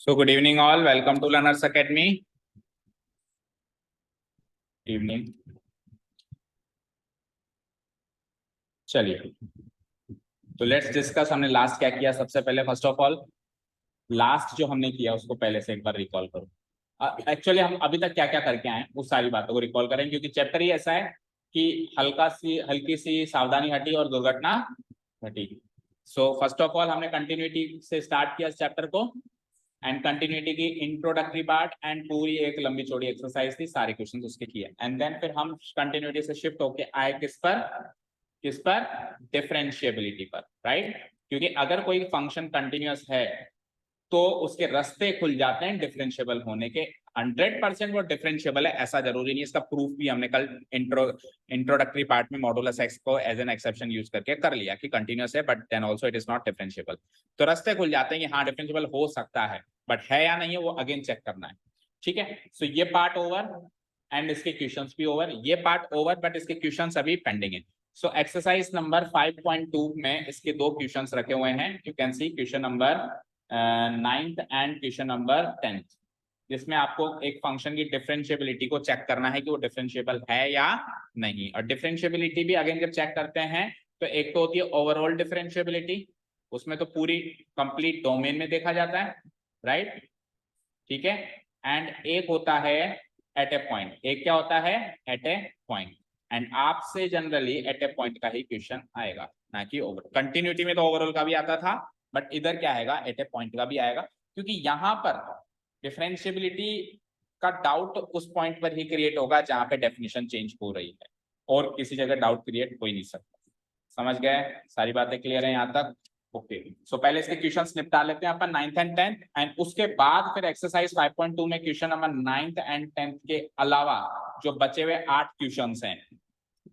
So good evening all. Welcome to Learners Academy. Evening. चलिए तो let's discuss हमने last क्या किया। सबसे पहले फर्स्ट ऑफ ऑल लास्ट जो हमने किया उसको पहले से एक बार रिकॉल करो। एक्चुअली हम अभी तक क्या क्या करके आए उस सारी बातों को रिकॉल करें, क्योंकि चैप्टर ही ऐसा है कि हल्की सी सावधानी हटी और दुर्घटना घटी। सो फर्स्ट ऑफ ऑल हमने कंटिन्यूटी से स्टार्ट किया इस चैप्टर को एंड कंटिन्यूटी की इंट्रोडक्टरी पार्ट एंड पूरी एक लंबी चौड़ी एक्सरसाइज थी, सारे क्वेश्चन उसके किए एंड देन फिर हम कंटिन्यूटी से शिफ्ट होके आए किस पर डिफरेंशिएबिलिटी पर, राइट। क्योंकि अगर कोई फंक्शन कंटिन्यूअस है तो उसके रास्ते खुल जाते हैं डिफरेंशिएबल होने के। 100% वो डिफरेंशिएबल है ऐसा जरूरी नहीं। इसका प्रूफ भी हमने कल इंट्रोडक्टरी पार्ट में मॉडुलस एक्स को एज एन एक्सेप्शन यूज करके कर लिया कि कंटिन्यूअस है but then also it is not differentiable. तो रास्ते खुल जाते हैं कि हाँ डिफरेंशिएबल हो सकता है, बट है या नहीं है वो अगेन चेक करना है। ठीक है, सो ये पार्ट ओवर एंड इसके क्वेश्चंस भी ओवर। ये पार्ट ओवर बट इसके क्वेश्चंस अभी पेंडिंग है। सो एक्सरसाइज नंबर 5.2 में इसके दो क्वेश्चंस रखे हुए हैं। You can see question number 9th and question number 10th, जिसमें आपको एक फंक्शन की डिफरेंशिएबिलिटी को चेक करना है कि वो डिफरेंशिएबल है या नहीं। और डिफरेंशिएबिलिटी भी अगेन जब चेक करते हैं तो एक तो होती है ओवरऑल डिफरेंशिएबिलिटी, उसमें तो पूरी कंप्लीट डोमेन में देखा जाता है, राइट। ठीक है, एंड एक होता है एट ए पॉइंट। एक क्या होता है एट ए पॉइंट, एंड आपसे जनरली एट ए पॉइंट का ही क्वेश्चन आएगा, ना कि ओवर। कंटिन्यूटी में तो ओवरऑल का भी आता था बट इधर क्या आएगा एट ए पॉइंट का भी आएगा, क्योंकि यहां पर डिफरेंशिएबिलिटी का डाउट उस पॉइंट पर ही क्रिएट होगा जहां पे डेफिनेशन चेंज हो रही है, और किसी जगह डाउट क्रिएट हो ही नहीं सकता। समझ गए? सारी बातें क्लियर है यहाँ तक? ओके, सो पहले इसके क्वेश्चंस निपटा लेते हैं अपन 9th एंड 10th, एंड उसके बाद फिर एक्सरसाइज 5.2 में question number 9th and 10th के अलावा जो बचे हुए 8 क्वेश्चंस हैं,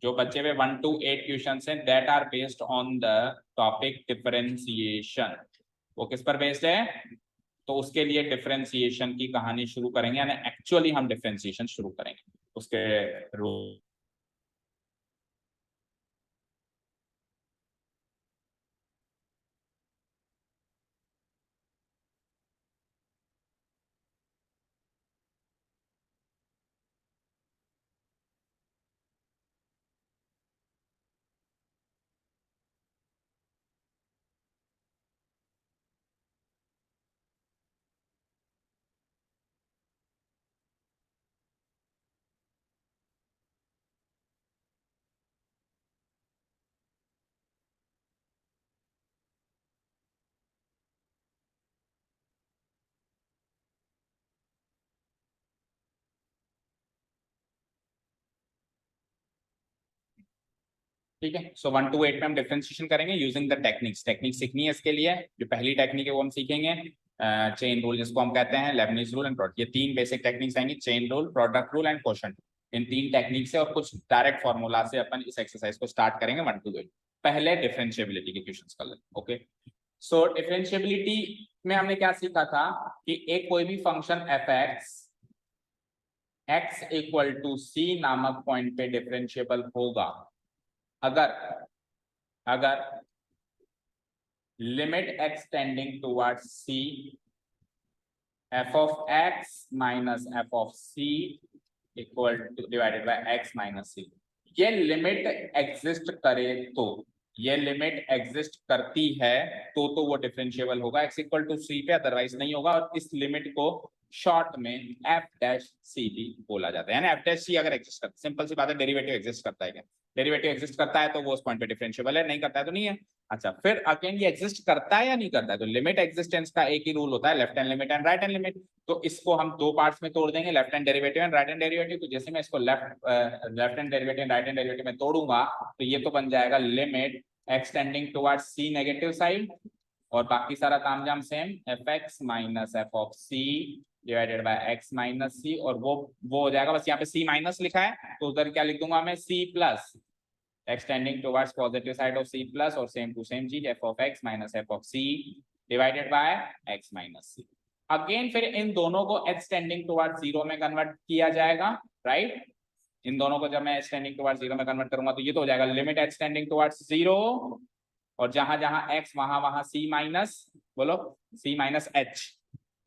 जो बचे हुए 1 to 8 क्वेश्चंस हैं, that are based on the topic differentiation. वो किस पर बेस्ड है? तो उसके लिए डिफरेंशिएशन की कहानी शुरू करेंगे, यानी एक्चुअली हम डिफरेंशिएशन शुरू करेंगे उसके रूल। ठीक है, सो 1 to 8 में हम डिफरेंशिएशन करेंगे यूजिंग द टेक्निक्स। टेक्निक सीखनी है इसके लिए। जो पहली टेक्निक है वो हम सीखेंगे चेन रूल, जिसको हम कहते हैं लेबनीज रूल एंड प्रोडक्ट। ये 3 बेसिक टेक्निक्स आएंगी, chain rule, product rule and quotient. In 3 technique से और कुछ डायरेक्ट फॉर्मूला से अपन इस एक्सरसाइज को स्टार्ट करेंगे 1 to 8। पहले डिफरेंशिएबिलिटी के क्वेश्चंस कर लेते हैं। ओके, सो डिफरेंशिएबिलिटी में हमने क्या सीखा था कि एक कोई भी function f x equal to c नामक पॉइंट पे डिफरेंशिएबल होगा अगर limit x tending towards c f of x minus F of c equal to divided by x minus c. ये लिमिट एग्जिस्ट करे तो, ये लिमिट एग्जिस्ट करती है तो वो डिफरेंशिएबल होगा एक्स इक्वल टू सी पे, अदरवाइज नहीं होगा। और इस लिमिट को शॉर्ट में एफ डैश सी भी बोला जाता है, यानी एफ डैश सी अगर एग्जिस्ट करता है, सिंपल सी बात है, डेरिवेटिव एग्जिस्ट करता है क्या? डेरिवेटिव एग्जिस्ट करता है तो वो उस पॉइंट पे डिफरेंशिएबल है, नहीं करता है तो नहीं है। अच्छा, फिर अगेन ये एग्जिस्ट करता है या नहीं करता है? तो लिमिट एग्जिस्टेंस का एक ही रूल होता है, left hand limit and right hand limit. तो इसको हम 2 पार्ट्स में तोड़ देंगे, left hand derivative and right hand derivative. तो जैसे मैं इसको left hand derivative right hand derivative में तोड़ूंगा तो ये तो बन जाएगा limit x tending towards c negative side, और बाकी सारा तामझाम same, f x minus F of C divided by x minus c. और वो हो जाएगा, बस यहाँ पे सी माइनस लिखा है तो उधर क्या लिख दूंगा मैं, C plus extending towards positive side of C plus, और सेम टू सेम चीज F of x minus F of C divided by x minus C. Again फिर इन दोनों को एक्सटेंडिंग टुवर्ड्स जीरो में कन्वर्ट किया जाएगा, राइट। इन दोनों को जब मैं एक्सटेंडिंग टुवर्ड्स जीरो में कन्वर्ट करूंगा तो ये तो हो जाएगा लिमिट एक्सटेंडिंग टुवर्ड्स जीरो, और जहां जहां x वहां वहां c माइनस, बोलो c माइनस h,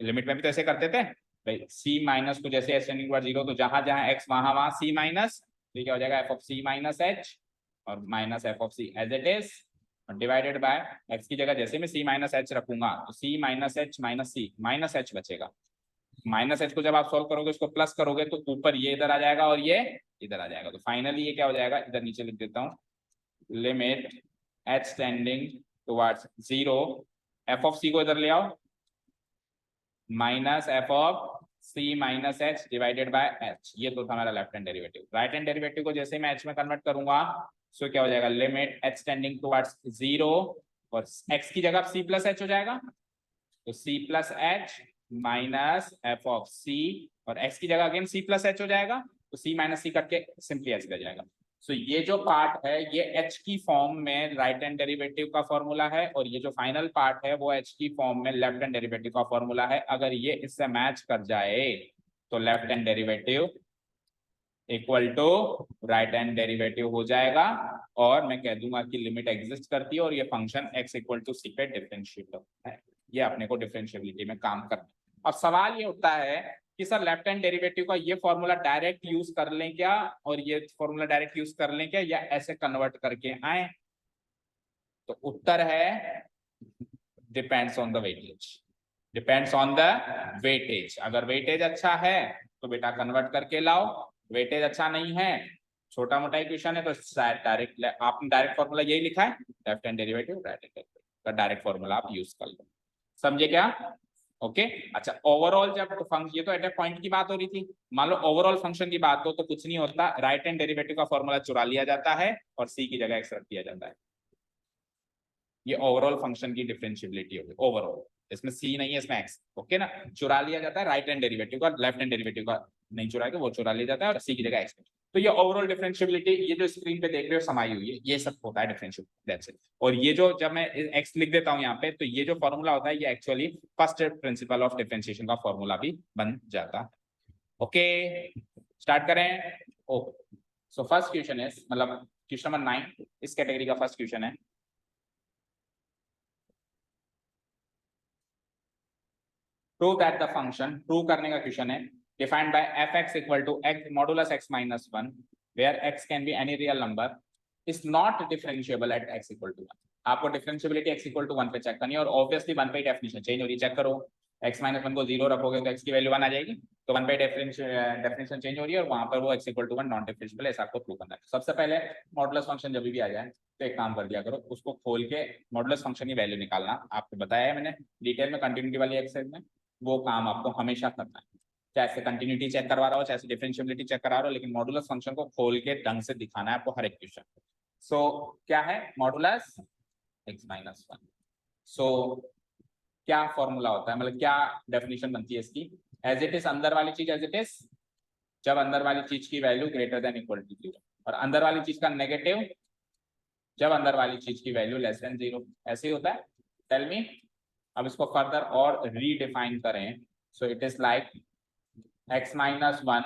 लिमिट में भी तो ऐसे करते थे भाई, c माइनस को जैसे एस टेंडिंग टुवर्ड्स 0, तो जहां जहां x वहां c माइनस, तो क्या हो जाएगा f of c minus h और minus f of c as it is divided by x की जगह जैसे मैं c माइनस h रखूंगा तो c minus h minus c minus h बचेगा। माइनस h को जब आप सॉल्व करोगे उसको प्लस करोगे तो ऊपर ये इधर आ जाएगा और ये इधर आ जाएगा, तो फाइनली ये क्या हो जाएगा, इधर नीचे लिख देता हूँ, limit h tending towards 0, f of c को इधर ले आओ minus f of c minus h divided by h, ये तो था मेरा left hand derivative. Right hand derivative को जैसे मैं h में कन्वर्ट करूंगा सो क्या हो जाएगा, लिमिट h टेंडिंग टुवर्ड्स 0 और x की जगह c प्लस h हो जाएगा, तो c plus h minus f of c और x की जगह अगेन c प्लस h हो जाएगा, तो c माइनस c करके सिंपली h रह जाएगा। सो ये जो पार्ट है ये h की फॉर्म में राइट हैंड डेरिवेटिव का फॉर्मूला है और ये जो फाइनल पार्ट है वो h की फॉर्म में लेफ्ट हैंड डेरिवेटिव का फॉर्मूला है। अगर ये इससे मैच कर जाए तो left hand derivative equal to right hand derivative हो जाएगा और मैं कह दूंगा कि लिमिट एग्जिस्ट करती है और ये function x equal to c पे डिफरेंशिएबल है। ये अपने को डिफरेंशिएबिलिटी में काम करना। अब सवाल ये उठता है कि सर लेफ्ट हैंड डेरिवेटिव का ये फॉर्मूला डायरेक्ट यूज कर लें क्या और ये फॉर्मूला डायरेक्ट यूज कर लें क्या या ऐसे कन्वर्ट करके आए, तो उत्तर है depends on the weightage. Depends on the weightage, अगर वेटेज अच्छा है तो बेटा कन्वर्ट करके लाओ, वेटेज अच्छा नहीं है छोटा मोटा इक्वेशन है तो डायरेक्ट आपने डायरेक्ट फॉर्मूला यही लिखा है left hand derivative right hand derivative का डायरेक्ट फॉर्मूला आप यूज कर लो। समझे क्या? ओके अच्छा ओवरऑल जब तो फंक्शन, ये तो एट ए पॉइंट की बात हो रही थी, मान लो ओवरऑल फंक्शन की बात हो तो कुछ नहीं होता, राइट हैंड डेरिवेटिव का फॉर्मूला चुरा लिया जाता है और सी की जगह एक्स रख दिया जाता है। ये ओवरऑल फंक्शन की डिफरेंशिएबिलिटी होगी ओवरऑल, इसमें सी नहीं है इसमें एक्स, ओके ना, चुरा लिया जाता है राइट हैंड डेरिवेटिव का, लेफ्ट हैंड डेरिवेटिव का नहीं चुरा के वो चुरा लिया जाता है और सी की जगह एक्स। तो ये ओवरऑल डिफरेंशिएबिलिटी ये जो स्क्रीन पे देख रहे हो समाई हुई है, ये सब होता है डिफरेंशिएबिलिटी, दैट्स इट। और ये जो जब मैं एक्स लिख देता हूँ यहाँ पे तो ये जो फॉर्मूला होता है ये actually first principle of differentiation का फॉर्मूला भी बन जाता है। ओके स्टार्ट करें। ओके सो फर्स्ट क्वेश्चन है, मतलब क्वेश्चन नंबर 9 इस कैटेगरी का फर्स्ट क्वेश्चन है। Prove that the function, prove करने का क्वेश्चन है, defined by fx equal to x modulus x minus 1 where x can be any real number is not differentiable at x equal to 1। आपको differentiability x equal to 1 पे check करनी है और obviously 1 पे definition change हो रही है, check करो x माइनस 1 को 0 रखोगे तो x की वैल्यू 1 आ जाएगी, तो 1 पे डेफिनेशन चेंज हो रही है और वहां पर वो x equal to 1 non differentiable है, ऐसा आपको प्रूव करना है। सबसे पहले मॉडुलस फंक्शन जब भी आ जाए तो एक काम कर दिया करो, उसको खोल के मॉडुलस फंक्शन की वैल्यू निकालना, आपको बताया है मैंने डिटेल में कंटिन्यूटी वाली एक्सरसाइज में, वो काम आपको हमेशा करना है, चाहे कंटिन्यूटी चेक करवा रहा हो चाहे डिफरेंशिएबिलिटी चेक करा रहा हो, लेकिन मॉडुलस फंक्शन को खोल के ढंग से दिखाना है आपको हर एक क्वेश्चन। सो क्या है मॉडुलस x माइनस 1, सो क्या फॉर्मूला होता है, मतलब क्या डेफिनेशन बनती है इसकी, एज इट इज अंदर वाली चीज एज इट इज, जब अंदर वाली चीज की value greater than equal to 0 और अंदर वाली चीज का नेगेटिव जब अंदर वाली चीज की वैल्यू लेस देन 0, ऐसे ही होता है। टेल मी, अब इसको फर्दर और रीडिफाइन करें, so it is like x minus 1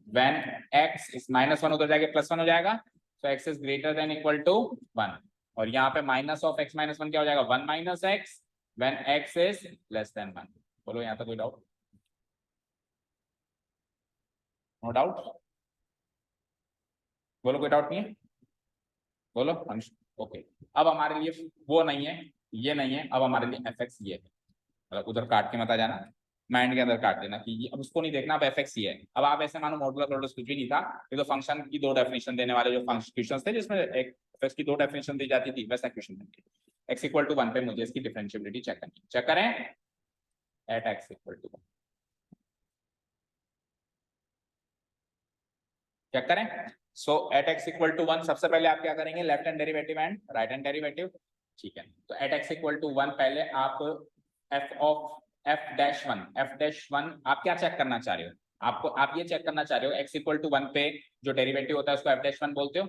when x is minus 1 उधर जाके प्लस 1 हो जाएगा, so x is greater than equal to 1 और यहाँ पे माइनस ऑफ x माइनस 1 क्या हो जाएगा 1 minus x when x is less than 1। बोलो यहाँ तक कोई डाउट? नो डाउट, बोलो कोई डाउट नहीं है, बोलो। ओके अब हमारे लिए वो नहीं है, ये नहीं है, अब हमारे लिए fx ये है, मतलब उधर काट के मत आ जाना, माइंड के अंदर काट देना कि ये अब उसको नहीं देखना, अब fx ही है। अब आप ऐसे मानो मॉडुलस कुछ भी नहीं था, ये तो फंक्शन की दो डेफिनेशन देने वाले जो क्वेश्चंस थे जिसमें एक fx की दो डेफिनेशन दी जाती थी, वैसा क्वेश्चन बन x इक्वल टू 1 पे मुझे इसकी डिफरेंशिएबिलिटी चेक करनी, चेक करें at x equal to 1, check करें। So at x equal to 1 सबसे पहले आप क्या करेंगे, left hand derivative and right hand derivative, ठीक है। तो एट x इक्वल टू 1 पहले आप f डैश 1 आप क्या चेक करना चाह रहे हो, आपको आप ये चेक करना चाह रहे हो x इक्वल टू 1 पे जो डेरिवेटिव होता है उसको f डैश 1 बोलते हो,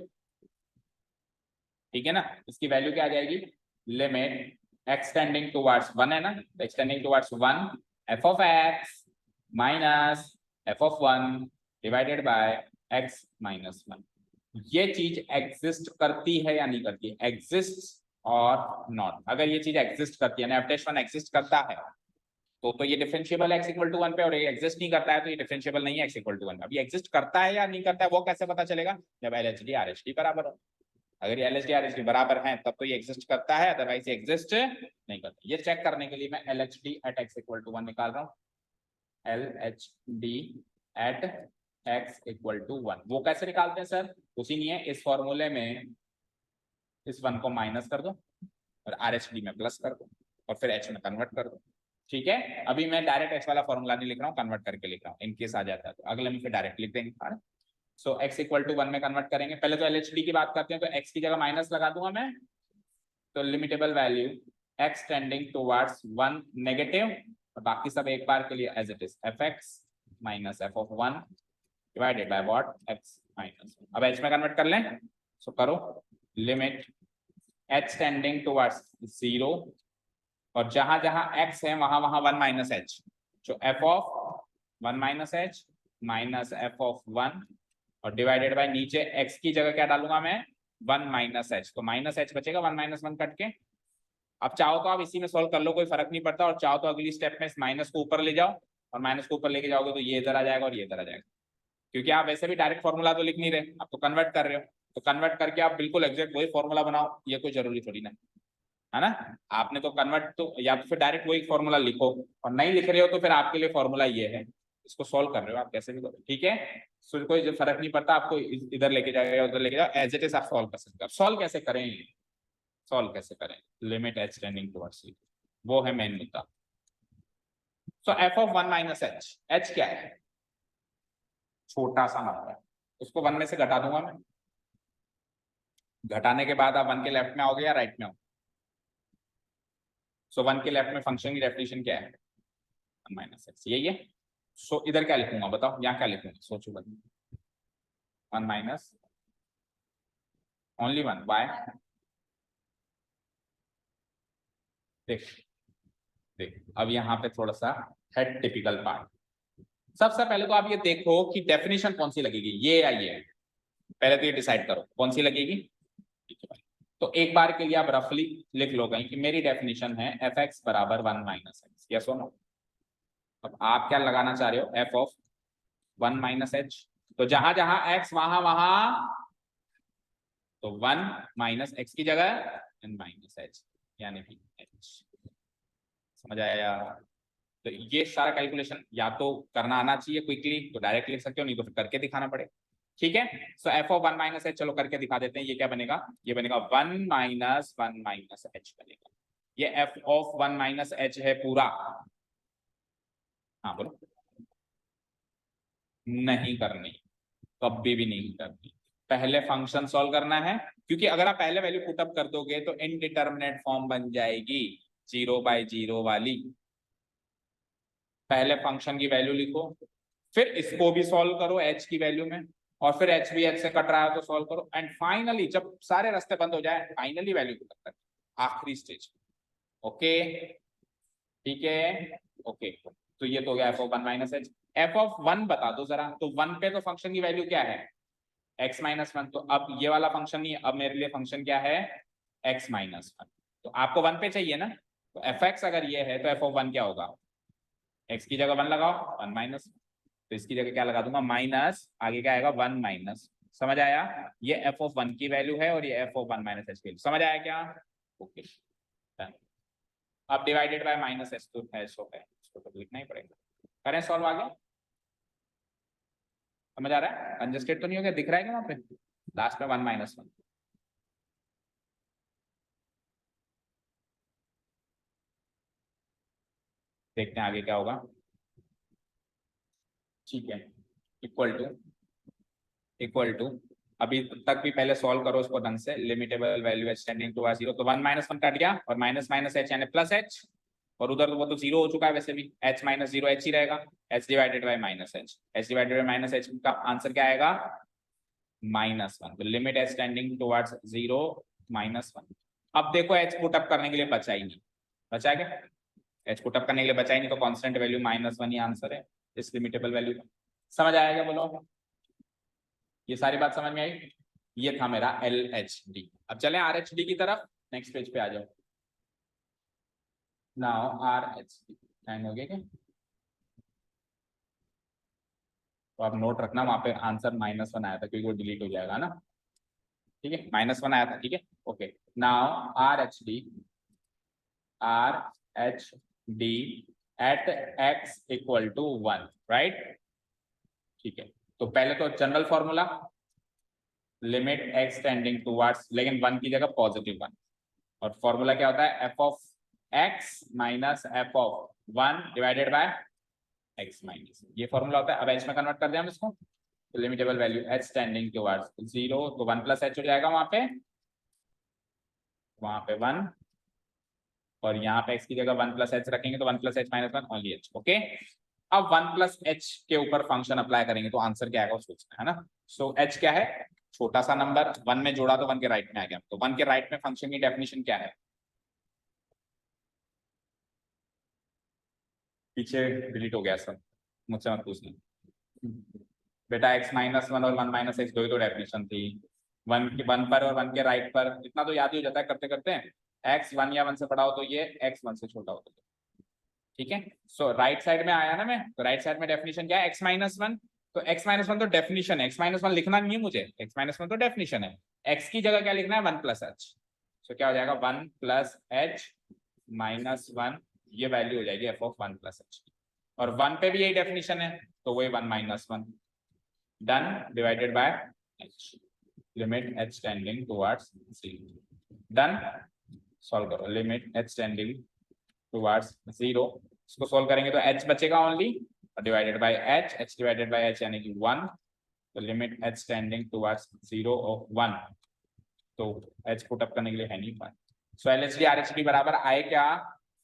ठीक है ना। इसकी वैल्यू क्या आ जाएगी, लिमिट x टेंडिंग टुवर्ड्स 1 है ना, तो x tending towards 1 f of x minus f of 1 divided by x minus 1। ये चीज एग्जिस्ट करती है या नहीं करती, एग्जिस्ट और नॉट। अगर ये चीज एग्जिस्ट करती है, f dash 1 एग्जिस्ट करता है तो ये डिफरेंशिएबल है x इक्वल टू 1 पे, और ये एग्जिस्ट नहीं करता है तो ये डिफरेंशिएबल नहीं है x इक्वल टू 1। अभी एग्जिस्ट करता है या नहीं करता है वो कैसे पता चलेगा? जब LHD RHD बराबर हो। अगर ये LHD RHD बराबर है तब तो ये एग्जिस्ट करता है, अदरवाइज ये एग्जिस्ट नहीं करता। ये चेक करने के लिए मैं LHD at x equal to 1 निकाल रहा हूँ। LHD at x equal to 1 वो कैसे निकालते हैं सर? कुछ ही नहीं है, इस फॉर्मूले में इस 1 को माइनस कर दो और RHD में प्लस कर दो और फिर h में कन्वर्ट कर दो। ठीक है, अभी मैं डायरेक्ट x वाला फॉर्मूला नहीं लिख रहा हूँ, कन्वर्ट करके लिख रहा हूँ। इनकेस आ जाता है तो अगले में फिर डायरेक्ट लिख देंगे। सो x इक्वल टू 1 में कन्वर्ट करेंगे। पहले तो LHD की बात करते हैं, तो x की जगह माइनस लगा दूंगा मैं, तो limitable value x tending towards 1 negative, और बाकी सब एक बार के लिए as it is fx minus f of 1 divided by what x minus. अब h में कन्वर्ट कर लें, सो करो लिमिट h टेंडिंग टुवर्ड्स 0, और जहां जहां x है वहां वहां 1 माइनस h, जो f of 1 minus h minus f of 1 और डिवाइडेड बाय नीचे x की जगह क्या डालूंगा मैं? 1 माइनस h, तो माइनस h बचेगा 1 माइनस 1 कट के। अब चाहो तो आप इसी में सॉल्व कर लो, कोई फर्क नहीं पड़ता, और चाहो तो अगली स्टेप में इस माइनस को ऊपर ले जाओ, और माइनस को ऊपर लेके जाओगे तो ये इधर आ जाएगा और ये इधर आ जाएगा, क्योंकि आप वैसे भी डायरेक्ट फॉर्मूला तो लिख नहीं रहे, आप तो कन्वर्ट कर रहे हो। तो कन्वर्ट करके आप बिल्कुल एग्जैक्ट वही फॉर्मूला बनाओ, ये कोई जरूरी थोड़ी ना है ना। आपने तो कन्वर्ट तो या तो फिर डायरेक्ट वही फॉर्मूला लिखो, और नहीं लिख रहे हो तो फिर आपके लिए फॉर्मूला ये है, इसको सॉल्व कर रहे हो आप कैसे भी करो। ठीक है, सो कोई फर्क नहीं पड़ता, आपको इधर लेके जाओ या उधर लेके जाओ, एज इट इज आप सॉल्व कर सकते हो। सॉल्व कैसे करें? सॉल्व कैसे करें? लिमिट h टेंडिंग टुवर्ड्स 0, वो है मेन मुद्दा। सो f of 1 minus h, h क्या है? छोटा सा नंबर, उसको 1 में से घटा दूंगा मैं। घटाने के बाद आप 1 के लेफ्ट में आओगे या राइट में आओगे? सो 1 के लेफ्ट में फंक्शन की डेफिनेशन क्या है? 1 माइनस x, यही है। सो इधर क्या लिखूंगा बताओ, यहाँ क्या लिखूंगा? सोचो बता। 1 माइनस ओनली 1 बाय, देख देख अब यहाँ पे थोड़ा सा है टिपिकल पार्ट। सबसे पहले तो आप ये देखो कि डेफिनेशन कौन सी लगेगी, ये या ये। पहले तो ये डिसाइड करो कौन सी लगेगी। तो एक बार के लिए आप रफली लिख लो कहीं कि मेरी डेफिनेशन है f(x) बराबर 1 माइनस x, यस और नो। अब आप क्या लगाना चाह रहे हो? f ऑफ 1 माइनस h, तो जहां जहां x वहां वहां तो 1 माइनस x की जगह n माइनस h, यानी कि h। समझ आया? तो ये सारा कैलकुलेशन या तो करना आना चाहिए क्विकली, तो डायरेक्ट लिख सकते हो, नहीं तो फिर करके दिखाना पड़ेगा। ठीक है, सो f ऑफ 1 माइनस h चलो करके दिखा देते हैं। ये क्या बनेगा? ये बनेगा 1 माइनस 1 माइनस h बनेगा। ये f ऑफ 1 माइनस h है पूरा। हाँ बोलो। नहीं करनी, कभी भी नहीं करनी। पहले फंक्शन सॉल्व करना है, क्योंकि अगर आप पहले वैल्यू पुटअप कर दोगे तो इनडिटरमिनेट फॉर्म बन जाएगी 0/0 वाली। पहले फंक्शन की वैल्यू लिखो, फिर इसको भी सॉल्व करो h की वैल्यू में, और फिर h भी h से कट रहा है तो सॉल्व करो, एंड फाइनली जब सारे रास्ते बंद हो जाए फाइनली वैल्यू पुटअप करो, आखिरी स्टेज। ओके ठीक है, ओके। तो ये तो हो गया f of 1 minus h। f of 1 बता दो जरा, तो 1 पे तो फंक्शन की वैल्यू क्या है? x minus 1। तो अब ये वाला फंक्शन नहीं है, अब मेरे लिए फंक्शन क्या है? x minus 1। तो आपको 1 पे चाहिए ना, तो f(x) अगर ये है तो f ऑफ 1 क्या होगा? x की जगह 1 लगाओ, 1 माइनस, तो इसकी जगह क्या लगा दूंगा? माइनस, आगे क्या आएगा? 1 माइनस। समझ आया? ये f ऑफ 1 की वैल्यू है और ये f ऑफ 1 माइनस h की वैल्यू। समझ आया क्या? ओके, अब डिवाइडेड बाय माइनस h तो है, सो है, इसको तो लिखना ही पड़ेगा। करें सॉल्व आगे। समझ आ रहा है? कंजस्टेड तो नहीं हो गया? दिख रहा है क्या वहां पे लास्ट में 1 माइनस 1? देखते हैं आगे क्या होगा। ठीक है, इक्वल टू अभी तक भी पहले सॉल्व करो उसको ढंग से। Limitable value h tending to 0, तो 1 माइनस 1 कट गया और माइनस माइनस h यानी प्लस h, और उधर तो वो तो 0 हो चुका है वैसे भी, h माइनस 0 h ही रहेगा, h divided by minus h divided by minus h का आंसर क्या आएगा? -1। तो लिमिट h टेंडिंग टुवर्ड्स 0 -1। अब देखो h पुटअप करने के लिए बचा ही नहीं, बचा क्या? h पुटअप करने के लिए बचा ही नहीं, तो कांस्टेंट वैल्यू -1 ही आंसर है इस लिमिटेबल वैल्यू का। समझ आएगा? बोलो, ये सारी बात समझ में आई? ये था मेरा LHD। अब चलें RHD की तरफ। नेक्स्ट पेज पे आ जाओ। नाउ आर एच एंड हो गया क्या? तो आप नोट रखना, वहां पे आंसर -1 आया था क्योंकि वो डिलीट हो जाएगा ना। ठीक है, -1 आया था। ठीक है, okay. Now R H D at x equal to 1, right. ठीक है, तो पहले तो general formula limit x tending towards, लेकिन 1 की जगह +1, और फॉर्मूला क्या होता है? f of x minus f of 1 divided by x minus, ये फॉर्मूला होता है। अब h में कन्वर्ट कर दें हम इसको, तो limitable value h tending towards 0, तो 1 + h हो जाएगा वहां पे 1, और यहाँ पे x की जगह 1 + h रखेंगे तो 1 + h minus 1 only h। Okay, अब 1 + h के ऊपर फंक्शन अप्लाई करेंगे तो आंसर क्या आएगा सोचना है ना। सो h क्या है? छोटा सा नंबर, 1 में जोड़ा तो 1 के राइट में आ गया, तो 1 के राइट में फंक्शन की डेफिनेशन क्या है? पीछे डिलीट हो गया सब, मुझसे मत पूछना बेटा। x-1 और 1 - x दो ही तो डेफिनेशन थी। 1 पर और 1 के राइट पर इतना तो याद ही हो जाता है करते करते। x 1 या 1 से बड़ा हो तो ये, x 1 से छोटा हो तो। ठीक है, सो राइट साइड में आया ना मैं, तो राइट साइड में डेफिनेशन क्या है? x-1, तो x-1 तो डेफिनेशन है, x-1 लिखना नहीं है मुझे, x-1 तो डेफिनेशन है। x की जगह क्या लिखना है? 1 + h। सो क्या हो जाएगा? 1 + h माइनस 1, ये वैल्यू हो जाएगी f ऑफ 1 + h, और 1 पे भी यही डेफिनेशन है, तो वही 1 - 1 done divided by h, limit h tending towards 0। Done, solve करो। लिमिट h टेंडिंग टुवर्ड्स 0, इसको सॉल्व करेंगे तो h बचेगा only, divided by h divided by h यानी कि 1, तो limit h tending towards 0 of 1, तो h पुट अप करने के लिए है नहीं 1। सो LHD RHD बराबर आए क्या?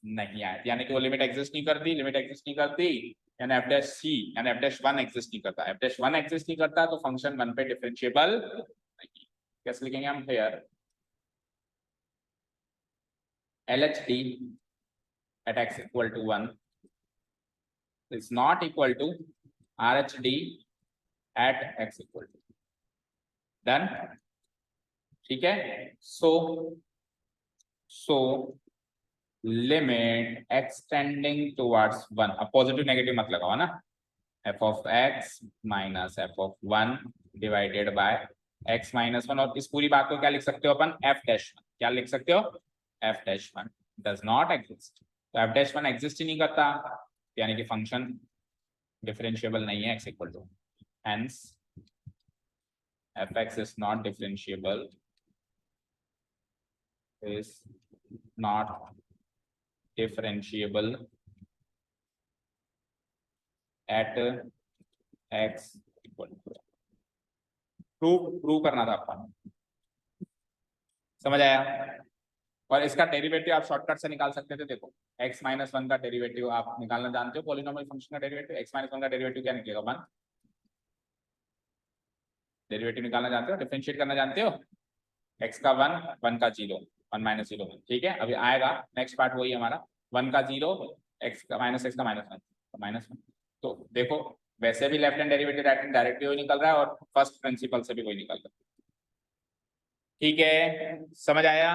नहीं आए, यानी कि वो लिमिट एग्जिस्ट नहीं करती। लिमिट एग्जिस्ट नहीं करती यानी f' यानी f'1 एग्जिस्ट नहीं करता। f'1 एग्जिस्ट नहीं करता तो फंक्शन 1 पे डिफरेंशिएबल नहीं। कैसे लिखेंगे हम? Here LHD at x equal to 1 is not equal to RHD at x equal to, done. ठीक है, so limit x tending towards 1, अब पॉजिटिव नेगेटिव मत लगाओ ना, f of x minus f of 1 divided by x minus 1, और इस पूरी बात को क्या लिख सकते हो अपन? f'1। क्या लिख सकते हो? f'1 डज नॉट एग्जिस्ट, तो f'1 एग्जिस्ट ही नहीं करता, यानी कि फंक्शन डिफरेंशिएबल नहीं है x equal to, hence fx is not differentiable, is not differentiable at x equal to, prove करना था अपन, समझ आया? और इसका डेरिवेटिव आप शॉर्टकट से निकाल सकते थे। देखो x-1 का डेरिवेटिव आप निकालना जानते हो, पॉलिनोमियल फंक्शन का डेरिवेटिव, x-1 का डेरिवेटिव क्या निकलेगा? 1। डेरिवेटिव निकालना जानते हो, डिफरेंशिएट करना जानते हो, x का 1, 1 का 0, 1 - 0 1। ठीक है, अभी आएगा नेक्स्ट पार्ट वही हमारा, 1 का 0, x का -1 -1, तो देखो वैसे भी left hand derivative right hand directly वही निकल रहा है, और फर्स्ट प्रिंसिपल से भी वही निकल रहा है। ठीक है, समझ आया?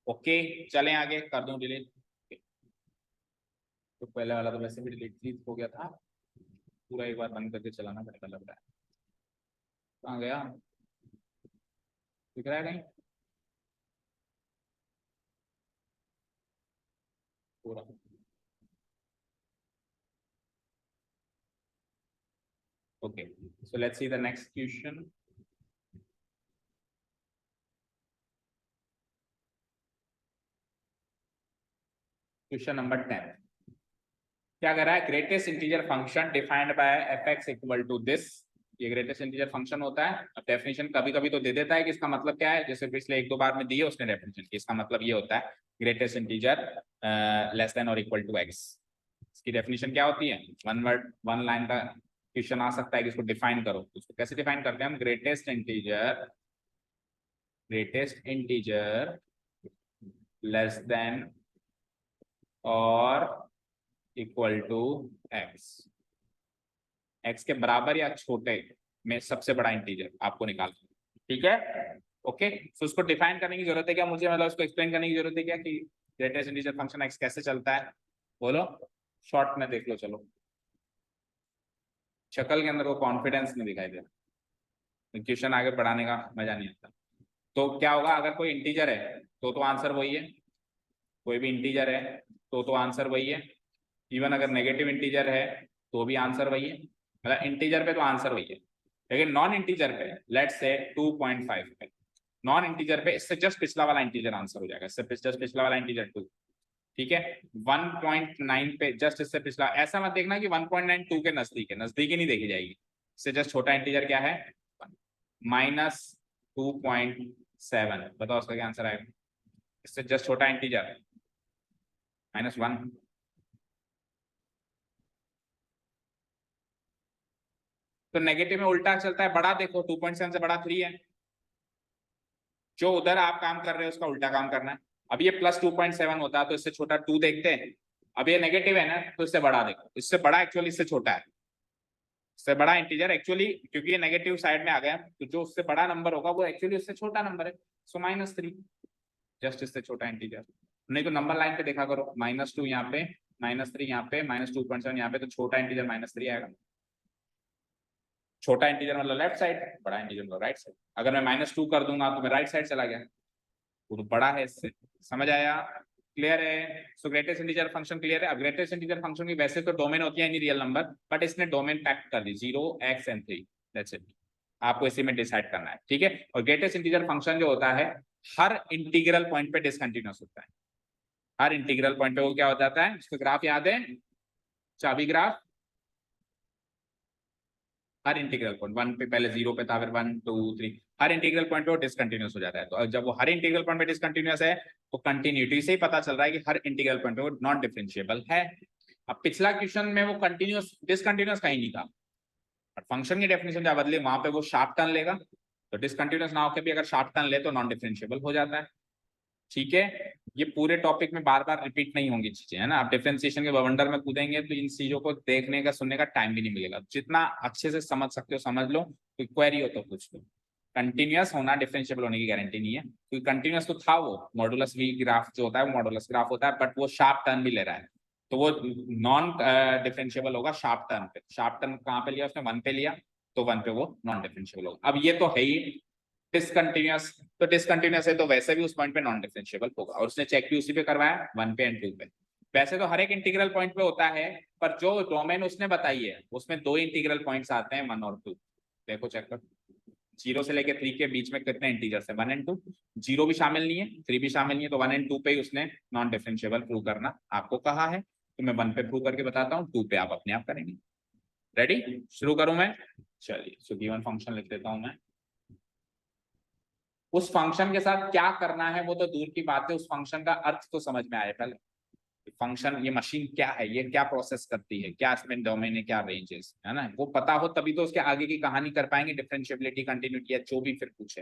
ओके, चलें आगे, कर दूं डिलीट। तो पहले वाला तो वैसे भी डिलीट हो गया था, पूरा एक बार बंद करके चलाना पड़ेगा लग रहा है। कहाँ गया? दिख रहा है कहीं? पूरा okay, so let's see the next question. Question number 10 क्या कर रहा है? Greatest integer function defined by f(x) equal to this, ये ग्रेटेस्ट इंटीजर फंक्शन होता है। अब डेफिनेशन कभी कभी तो दे देता है कि इसका मतलब क्या है, जैसे पिछले 1-2 बार में दी है उसने डेफिनेशन की, इसका मतलब ये होता है ग्रेटेस्ट इंटीजर लेस देन और इक्वल टू x। इसकी डेफिनेशन क्या होती है? 1 वर्ड 1 लाइन का क्वेश्चन आ सकता है कि इसको डिफाइन करो, तो उसको कैसे डिफाइन करते हैं हम? ग्रेटेस्ट इंटीजर लेस देन और इक्वल टू x, x के बराबर या छोटे में सबसे बड़ा इंटीजर आपको निकालना। ठीक है, ओके, तो उसको डिफाइन करने की जरूरत है क्या मुझे, मतलब उसको एक्सप्लेन करने की जरूरत है क्या कि ग्रेटेस्ट इंटीजर फंक्शन एक्स कैसे चलता है? बोलो, शॉर्ट में देख लो। चलो, शक्ल के अंदर वो कॉन्फिडेंस नहीं दिखाई दे रहा, क्वेश्चन आगे पढ़ाने का मजा नहीं आता। तो क्या होगा, अगर कोई इंटीजर है तो आंसर वही है, कोई भी इंटीजर है तो आंसर वही है। इवन अगर नेगेटिव इंटीजर है तो भी आंसर वही है, मतलब इंटीजर पे तो आंसर वही है। लेकिन नॉन इंटीजर पे, लेट्स से 2.5 पे, नॉन इंटीजर पे इससे जस्ट पिछला वाला इंटीजर आंसर हो जाएगा, इससे जस्ट पिछला वाला इंटीजर 2, ठीक है। 1.9 पे जस्ट इससे पिछला, ऐसा मत देखना कि 1.9 2 के नजदीक है, नजदीक ही नहीं देखी जाएगी। इससे जस्ट छोटा इंटीजर क्या है, -2.7, बताओ उसका क्या आंसर आएगा? इससे जस्ट छोटा इंटीजर -1। तो नेगेटिव में उल्टा चलता है, बड़ा देखो 2.7 से बड़ा 3 है, जो उधर आप काम कर रहे हो उसका उल्टा काम करना है। अब ये +2.7 होता है तो इससे छोटा 2 देखते हैं, अब ये नेगेटिव है ना तो इससे बड़ा देखो, इससे बड़ा एक्चुअली इससे छोटा है, इससे बड़ा इंटीजर एक्चुअली, क्योंकि ये नेगेटिव साइड में आ गया तो जो उससे बड़ा नंबर होगा वो एक्चुअली उससे छोटा नंबर है, सो -3, जस्ट इससे छोटा इंटीजर। नहीं तो नंबर लाइन पे देखा करो, -2 यहाँ पे, -3 यहाँ पे, -2.7 यहाँ पे, तो छोटा इंटीजर -3 आएगा। छोटा इंटीजर मतलब लेफ्ट साइड, बड़ा इंटीजर मतलब राइट साइड। अगर मैं -2 कर दूंगा तो मैं राइट साइड चला गया, वो तो बड़ा है इससे। समझ आया? क्लियर है? सो ग्रेटेस्ट इंटीजर फंक्शन क्लियर है। अब ग्रेटेस्ट इंटीजर फंक्शन की वैसे तो डोमेन होती है एनी रियल नंबर, बट इसने डोमेन पैक्ट कर दी 0 x and 3, दैट्स इट। आपको इसी में डिसाइड करना है, ठीक है। और ग्रेटेस्ट इंटीजर फंक्शन जो होता है हर इंटीग्रल पॉइंट पे डिसकंटिन्यूअस होता है, हर इंटीग्रल पॉइंट पे वो क्या हो जाता है, उसका ग्राफ याद है, चाबी ग्राफ। हर इंटीग्रल पॉइंट 1 पे, पहले 0 पे था, फिर 1 2 3, हर इंटीग्रल पॉइंट पे वो डिसकंटिन्यूअस हो जाता है। तो जब वो हर इंटीग्रल पॉइंट पे डिसकंटिन्यूअस है तो कंटिन्यूटी से ही पता चल रहा है कि हर इंटीग्रल पॉइंट पे वो नॉन डिफरेंशिएबल है। अब पिछला क्वेश्चन में वो कंटिन्यूअस डिसकंटिन्यूअस कहीं नहीं था, और फंक्शन की डेफिनेशन जब बदली वहां पे वो शार्प टर्न लेगा, तो डिसकंटिन्यूअस ना होकर भी अगर शार्प टर्न ले तो नॉन डिफरेंशिएबल हो जाता है, ठीक है। ये पूरे टॉपिक में बार बार रिपीट नहीं होंगी चीजें, है ना। आप डिफरेंशिएशन के बवंडर में कूदेंगे तो इन चीजों को देखने का सुनने का टाइम भी नहीं मिलेगा। जितना अच्छे से समझ सकते हो समझ लो, कोई क्वेरी हो तो पूछ लो। कंटिन्यूअस होना डिफरेंशिएबल होने की गारंटी नहीं है, क्योंकि कंटिन्यूअस तो था, वो मॉडुलस वी ग्राफ जो होता है वो मॉडुलस ग्राफ होता है, बट वो शार्प टर्न भी ले रहा है, तो वो नॉन डिफरेंशिएबल होगा शार्प टर्न पे। शार्प टर्न कहाँ पे लिया उसने, 1 पे लिया, तो 1 पे वो नॉन डिफरेंशिएबल होगा। अब ये तो है ही डिसकंटिन्यूअस, तो डिसकंटिन्यूअस है तो वैसे भी उस पॉइंट पे नॉन डिफरेंशिएबल होगा, और उसने चेक भी उसी पे करवाया 1 पे एंड 2 पे। वैसे तो हर एक इंटीग्रल पॉइंट पे होता है, पर जो डोमेन उसने बताई है उसमें 2 इंटीग्रल पॉइंट्स आते हैं, 1 और 2। देखो चेक कर, 0 से लेकर 3 के बीच में कितने इंटीजर्स है, 1 एंड 2। 0 भी शामिल नहीं है, 3 भी शामिल नहीं है, तो 1 एंड 2 पे ही उसने नॉन डिफरेंशिएबल प्रूव करना आपको कहा है, तो मैं 1 पे प्रूव करके बताता हूँ, 2 पे आप अपने आप करेंगे। रेडी, शुरू करूं मैं? चलिए, सो गिवन फंक्शन लिख देता हूं मैं। उस फंक्शन के साथ क्या करना है वो तो दूर की बात है, उस फंक्शन का अर्थ तो समझ में आए पहले। फंक्शन, ये मशीन क्या है, ये क्या प्रोसेस करती है, क्या इसमें डोमेन है, क्या रेंजेस है ना, वो पता हो तभी तो उसके आगे की कहानी कर पाएंगे, डिफरेंशिएबिलिटी, कंटिन्यूटी या जो भी फिर पूछे।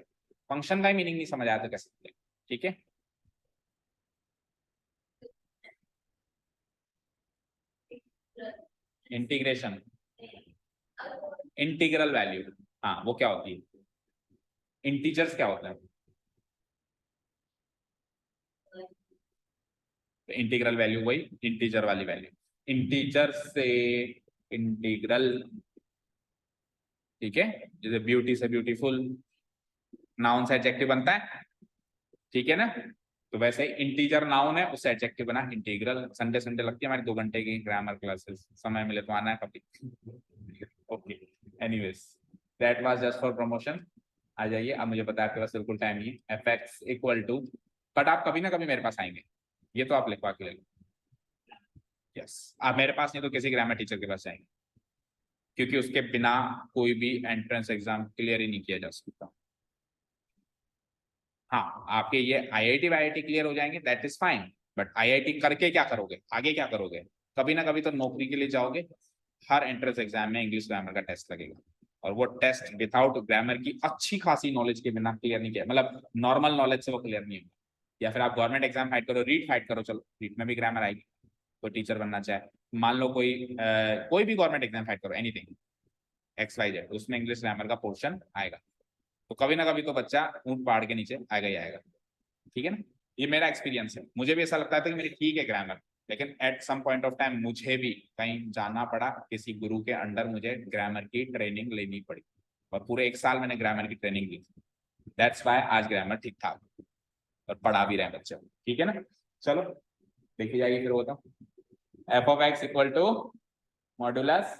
फंक्शन का ही मीनिंग नहीं समझ आया तो कैसे, ठीक है। इंटीग्रेशन, इंटीग्रल वैल्यू, हाँ वो क्या होती है, इंटीजर्स क्या होता है, इंटीग्रल वैल्यू वही इंटीजर वाली वैल्यू, इंटीजर से इंटीग्रल, ठीक है। जैसे ब्यूटी से ब्यूटीफुल, नाउन से एडजेक्टिव बनता है, ठीक है ना। तो वैसे इंटीजर नाउन है, उससे एडजेक्टिव बना इंटीग्रल। संडे संडे लगती है हमारी 2 घंटे की ग्रामर क्लासेस, समय मिले तो आना है कभी। Okay, anyways, that was just for promotion. आ जाइए, अब मुझे पता है आपके पास बिल्कुल टाइम नहीं है। F x equal to, but आप कभी ना कभी मेरे पास आएंगे, ये तो आप लिखवा के ले लो। यस, आप मेरे पास नहीं तो किसी ग्रामर टीचर के पास जाएंगे, क्योंकि उसके बिना कोई भी एंट्रेंस एग्जाम क्लियर ही नहीं किया जा सकता। हाँ, आपके ये आईआईटी वाईआईटी क्लियर हो जाएंगे, that is fine, but IIT करके क्या करोगे, आगे क्या करोगे? कभी ना कभी तो नौकरी के लिए जाओगे। हर एंट्रेंस एग्जाम में इंग्लिश ग्रामर का टेस्ट लगेगा, और वो टेस्ट विदाउट ग्रामर की अच्छी खासी नॉलेज के बिना क्लियर नहीं किया, मतलब नॉर्मल नॉलेज से वो क्लियर नहीं होगा। या फिर आप गवर्नमेंट एग्जाम फाइट करो, रीट फाइट करो, चलो रीट में भी ग्रामर आएगी, कोई टीचर बनना चाहे, मान लो कोई भी गवर्नमेंट एग्जाम फाइट करो, एनीथिंग XYZ, उसमें इंग्लिश ग्रामर का पोर्शन आएगा। तो कभी ना कभी तो बच्चा ऊंट पहाड़ के नीचे आएगा ही आएगा, ठीक है ना। ये मेरा एक्सपीरियंस है, मुझे भी ऐसा लगता था कि मेरी ठीक है ग्रामर, लेकिन at some point of time मुझे भी कहीं जाना पड़ा, किसी गुरु के अंडर मुझे ग्रामर की ट्रेनिंग लेनी पड़ी, और पूरे 1 साल मैंने ग्रामर की ट्रेनिंग ली। दैट्स वाई आज ग्रामर ठीक ठाक और पढ़ा भी रहे बच्चे, ठीक है ना। चलो देखी जाएगी फिर वो तो f of x equal to modulus.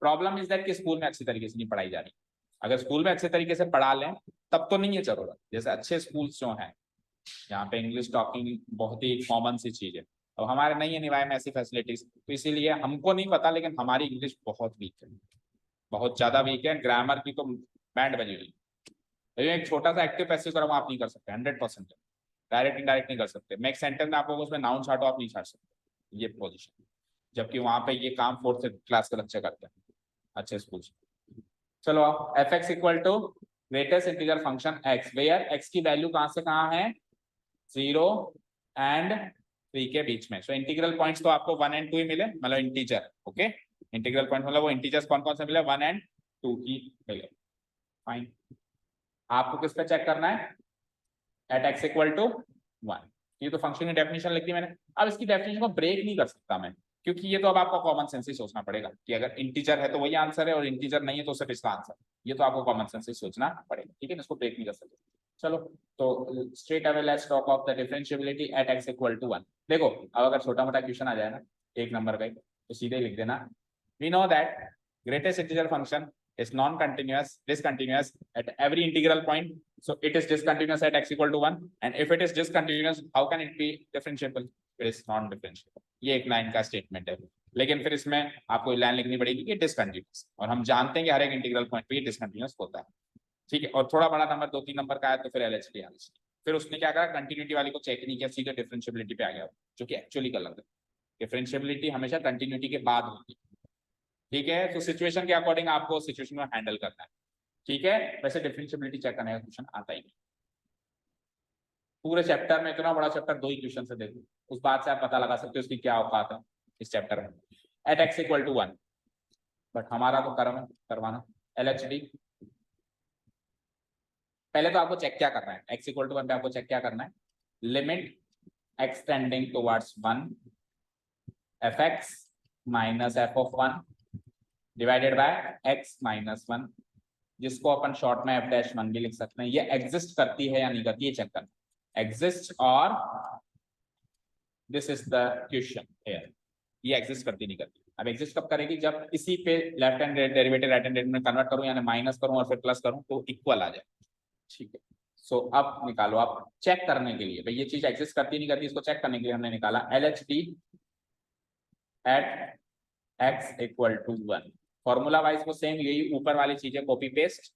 Problem is that कि स्कूल में अच्छी तरीके से नहीं पढ़ाई जा रही। अगर स्कूल में अच्छे तरीके से पढ़ा लें तब तो नहीं है जरूरत, जैसे अच्छे स्कूल्स जो हैं यहाँ पे इंग्लिश टॉकिंग बहुत ही कॉमन सी चीज है। अब हमारे नहीं है निवाय में ऐसी फैसिलिटीज, तो इसीलिए हमको नहीं पता, लेकिन हमारी इंग्लिश बहुत वीक है, बहुत ज्यादा वीक है। ग्रामर की तो बैंड बजी हुई, एक छोटा सा एक्टिव पैसिव वर्ब आप नहीं कर सकते 100%, डायरेक्ट इनडायरेक्ट नहीं कर सकते। मैं एक सेंटेंस में आपको उसमें नाउन छाटो, आप नहीं छाट सकते, ये पोजीशन, जबकि वहां पे ये काम 4th क्लास के बच्चे करते हैं अच्छे स्कूल से। चलो आप f x equal to greatest integer function x, where x की वैल्यू कहां से कहां है 0 एंड 3 के बीच में। सो इंटीग्रल पॉइंट्स तो आपको 1 and 2 ही मिले, मतलब इंटीजर, ओके। इंटीग्रल पॉइंट मतलब वो इंटीजर्स कौन कौन से मिले 1 and 2 ही मिले, फाइन। आपको किस पे चेक करना है, एट एक्स इक्वल टू 1। ये तो फंक्शन की डेफिनेशन लिख दी मैंने। अब इसकी डेफिनेशन को ब्रेक नहीं कर सकता मैं, क्योंकि ये तो अब आपको कॉमन सेंस ही सोचना पड़ेगा कि अगर इंटीजर है तो वही आंसर है, और इंटीजर नहीं है तो सिर्फ इसका आंसर। ये तो आपको कॉमन सेंस ही सोचना पड़ेगा, ठीक है, इसको ब्रेक नहीं कर सकते। चलो तो straight away let's talk of the differentiability at x equal to 1। देखो अब अगर छोटा मोटा क्वेश्चन आ जाए ना 1 नंबर का तो सीधे लिख देना, we know that greatest integer function is non-continuous, discontinuous at every integral point. So it is discontinuous at x equal to 1. And if it is discontinuous, how can it be differentiable? It is non-differentiable. ये एक line का statement है, लेकिन फिर इसमें आपको line लिखनी पड़ेगी कि डिसकंटिन्यूअस, और हम जानते हैं कि हर एक इंटीग्रल पॉइंट पे ये डिसकंटिन्यूअस होता है, ठीक है। और थोड़ा बड़ा नंबर 2-3 नंबर का है तो फिर एलएचडी आ गई। फिर उसने क्या करा, कंटिन्यूटी वाली को चेक नहीं किया, सीधे डिफरेंशिएबिलिटी पे आ गया, जो कि एक्चुअली गलत है। डिफरेंशिएबिलिटी हमेशा कंटिन्यूटी के बाद होती है, ठीक है। तो सिचुएशन के अकॉर्डिंग आपको सिचुएशन को हैंडल करना है, ठीक है। वैसे डिफरेंशिएबिलिटी चेक करने का क्वेश्चन आता ही नहीं पूरे चैप्टर में, इतना बड़ा चैप्टर 2 ही क्वेश्चन से देखो, उस बात से आप पता लगा सकते हो उसकी क्या औकात है इस चैप्टर में। At x equal to 1, but हमारा तो कर्म है करवाना एलएचडी। पहले तो आपको चेक क्या करना है, एक्स इक्वल टू 1 पे आपको चेक क्या करना है, limit x tending towards 1 f x minus F of 1 divided by x minus 1, जिसको अपन शॉर्ट में एफ डैश 1 भी लिख सकते हैं। ये एग्जिस्ट करती है या नहीं करती, ये चेक करना, एग्जिस्ट और this is the question here, ये एग्जिस्ट करती नहीं करती। अब एग्जिस्ट कब करेगी, जब इसी पे left hand derivative right hand derivative में कन्वर्ट करूं, यानी माइनस करूं और फिर प्लस करूं तो इक्वल आ जाए, ठीक है। सो अब निकालो आप चेक करने के लिए, भाई ये चीज एग्जिस्ट करती नहीं करती, इसको चेक करने के लिए हमने निकाला LHD at x equal to 1। Formula wise को सेम यही ऊपर वाली चीजें कॉपी पेस्ट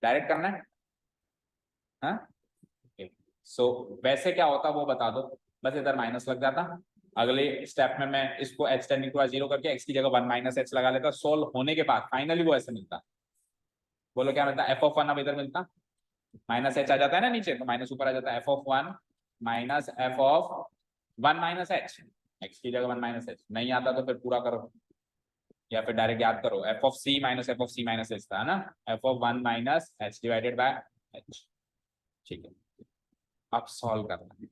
डायरेक्ट करना है, हाँ। सो वैसे क्या होता वो बता दो, बस इधर माइनस लग जाता, अगले स्टेप में मैं इसको एच टेंडिंग टू 0 करके एक्स की जगह 1 माइनस एच लगा लेता, सोल्व होने के बाद फाइनली वो ऐसे मिलता, बोलो क्या मिलता, एफ ऑफ 1 अब इधर मिलता, माइनस एच आ जाता है ना नीचे, तो माइनस ऊपर आ जाता है, F of 1 minus F of 1 minus H, x की जगह 1 माइनस एच। नहीं आता तो फिर पूरा करो, या फिर डायरेक्ट याद करो, f of c minus F of c minus h था ना, f of 1 minus h divided by h, ठीक है। अब सॉल्व करना है।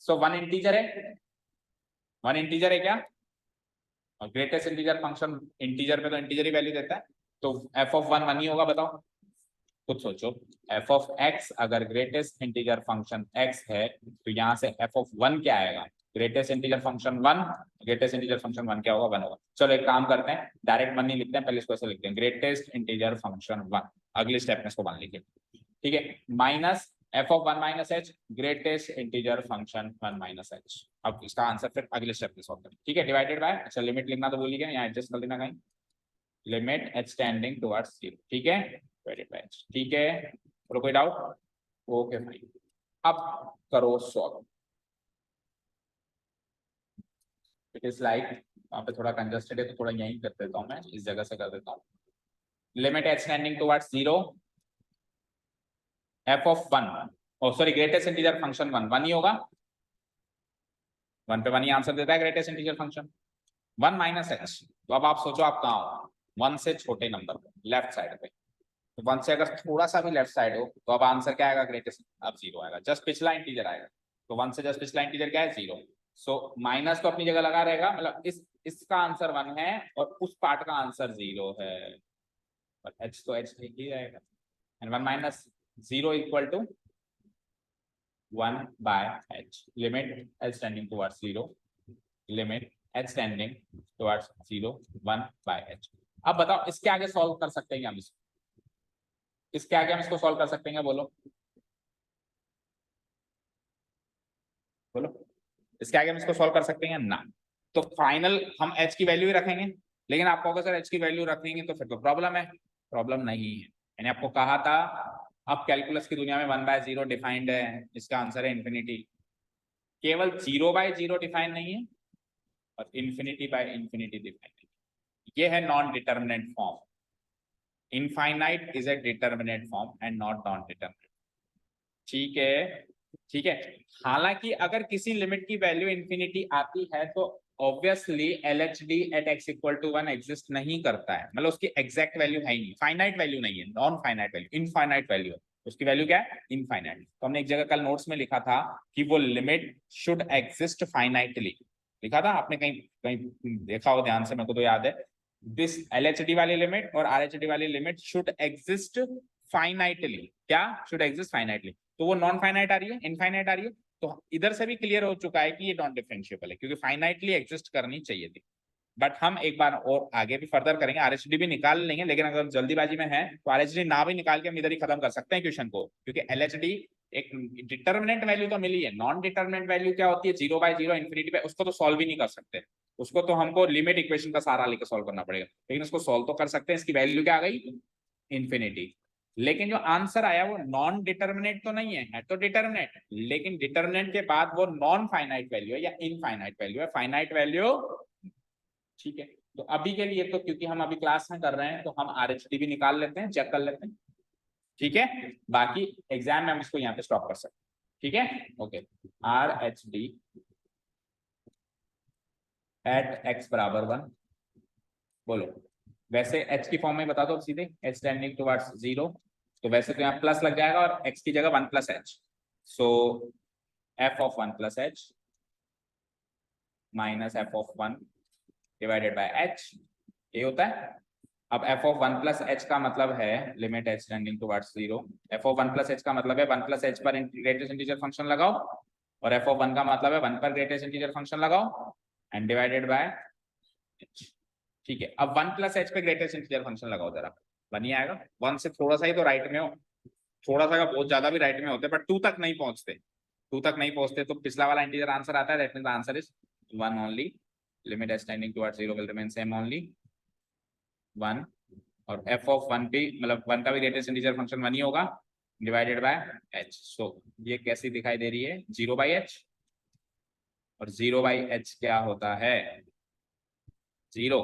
सो 1 इंटीजर है, 1 इंटीजर है क्या, और ग्रेटेस्ट इंटीजर फंक्शन इंटीजर पे तो इंटीजर ही वैल्यू देता है, तो एफ ऑफ 1 1 ही होगा, बताओ खुद सोचो। एफ ऑफ एक्स अगर ग्रेटेस्ट इंटीजर फंक्शन एक्स है तो यहाँ से एफ ऑफ 1 क्या आएगा, greatest integer function 1, greatest integer function 1 क्या होगा 1 होगा। चलो एक काम करते हैं, डायरेक्ट 1 नहीं लिखते हैं, पहले इसको ऐसे लिखते हैं, ग्रेटेस्ट इंटीजर फंक्शन 1, अगले स्टेप में इसको 1 लिखें, ठीक है, minus F of 1 minus H greatest integer function 1 minus H. अब इसका आंसर फिर अगले स्टेप में सॉल्व करें, ठीक है। डिवाइडेड बाय, अच्छा लिमिट लिखना तो भूल ही गए, यहाँ एडजस्ट कर देना कहीं, लिमिट एच टेंडिंग टुवर्ड्स 0, ठीक है, डिवाइडेड बाय एच, ठीक है। और कोई डाउट, ओके फाइन। अब करो सॉल्व, इट इज लाइक वहां पे थोड़ा कंजस्टेड है तो थोड़ा यहीं कर देता हूं, मैं इस जगह से कर देता हूं, limit h tending towards 0 f of 1, oh sorry greatest integer function 1 1 ही होगा, 1 पे 1 ही आंसर देता है greatest integer function 1 minus h. तो अब आप सोचो आप कहाँ हो, 1 से छोटे नंबर पे लेफ्ट साइड पे, तो 1 से अगर थोड़ा सा भी लेफ्ट साइड हो तो अब आंसर क्या आएगा ग्रेटेस्ट, अब 0 आएगा, जस्ट पिछला इंटीजर आएगा। तो 1 से जस्ट पिछला इंटीजर क्या है 0। सो माइनस तो अपनी जगह लगा रहेगा, मतलब इसका आंसर 1 है और उस पार्ट का आंसर 0 है, पर h तो h ठीक ही रहेगा। And 1 minus 0 equal to 1 by h, limit h tending towards 0, limit h tending towards 0 1 by h। अब बताओ इसके आगे सॉल्व कर सकते हैं क्या हम इसके आगे हम इसको सॉल्व कर सकते हैं क्या, बोलो बोलो, इसके आगे हम इसको सॉल्व कर सकते हैं ना। तो फाइनल हम h की वैल्यू ही रखेंगे, लेकिन आप कहोगे सर h की वैल्यू रखेंगे तो फिर तो प्रॉब्लम है। प्रॉब्लम नहीं है, मैंने आपको कहा था अब कैलकुलस की दुनिया में 1/0 डिफाइंड है, इसका आंसर है इंफिनिटी। केवल 0/0 डिफाइन नहीं है और इंफिनिटी डिफाइन है। ये है non determinant form. Infinite is a determinant form and not non determinant. ठीक है, ठीक है। हालांकि अगर किसी लिमिट की वैल्यू इंफिनिटी आती है तो obviously LHD at x equal to 1 exist नहीं करता है, मतलब उसकी एग्जैक्ट वैल्यू है ही नहीं, फाइनाइट वैल्यू नहीं है, non finite value, infinite value है। उसकी वैल्यू क्या है, इनफाइनाइट। तो हमने एक जगह कल नोट्स में लिखा था कि वो लिमिट शुड एग्जिस्ट फाइनाइटली, लिखा था आपने कहीं कहीं देखा हो ध्यान से, मेरे को तो याद है। दिस LHD वाली लिमिट और RHD वाली लिमिट शुड एग्जिस्ट फाइनाइटली, क्या शुड एग्जिस्ट फाइनाइटली। तो वो नॉन फाइनाइट आ रही है, इनफाइनाइट आ रही है। तो इधर से भी क्लियर हो चुका है कि ये नॉन डिफरेंशिएबल है, क्योंकि फाइनाइटली एग्जिस्ट करनी चाहिए थी। बट हम एक बार और आगे भी फर्दर करेंगे, RHD भी निकाल लेंगे, लेकिन अगर जल्दीबाजी में है तो RHD ना भी निकाल के हम इधर ही खत्म कर सकते हैं क्वेश्चन को, क्योंकि LHD एक डिटर्मिनेंट वैल्यू तो मिली है, नॉन डिटर्मिनेंट वैल्यू क्या होती है 0/0 इंफिनिटी पे, उसको तो सॉल्व ही नहीं कर सकते, उसको तो हमको लिमिट इक्वेशन का सहारा लेकर सॉल्व करना पड़ेगा, लेकिन उसको सॉल्व तो कर सकते हैं। इसकी वैल्यू क्या आ गई, इंफिनिटी। लेकिन जो आंसर आया वो नॉन डिटर्मिनेट तो नहीं है तो डिटर्मिनेट, लेकिन डिटर्मिनेंट के बाद वो नॉन फाइनाइट वैल्यू है या इनफाइनाइट वैल्यू है, फाइनाइट वैल्यू। ठीक है, तो अभी के लिए तो क्योंकि हम अभी क्लास में कर रहे हैं तो हम RHD भी निकाल लेते हैं, चेक कर लेते हैं। ठीक है, बाकी एग्जाम में हम इसको यहाँ पे स्टॉप कर सकते हैं। ठीक है, ओके। RHD एट x बराबर 1, बोलो। वैसे h की फॉर्म में बता दो सीधे, h टेंडिंग टुवर्ड्स 0, तो वैसे तो यहाँ प्लस लग जाएगा और x की जगह 1 + h, so f of 1 + h minus f of 1 divided bye h, ये होता है। अब f ऑफ 1 + h का मतलब है limit h tending towards 0, f of 1 + h का मतलब है 1 + h पर ग्रेटेस्ट इंटीजर फंक्शन लगाओ, और f ऑफ 1 का मतलब है 1 पर ग्रेटेस्ट इंटीजर फंक्शन लगाओ एंड डिवाइडेड बाय h। ठीक है, अब 1 + h पे ग्रेटेस्ट इंटीजर फंक्शन लगाओ जरा, 1 ही आएगा। 1 से थोड़ा सा ही तो राइट में हो, थोड़ा सा का बहुत ज्यादा भी राइट में होते, बट 2 तक नहीं पहुंचते, 2 तक नहीं पहुंचते तो पिछला वाला इंटीजर आंसर आता है, that means the answer is 1 only, limit h tending towards 0 will remain same only 1, और f ऑफ 1 भी मतलब 1 का भी ग्रेटेस्ट इंटीजर फंक्शन 1 ही होगा डिवाइडेड बाय h। सो ये कैसी दिखाई दे रही है 0/h, और 0/h क्या होता है 0,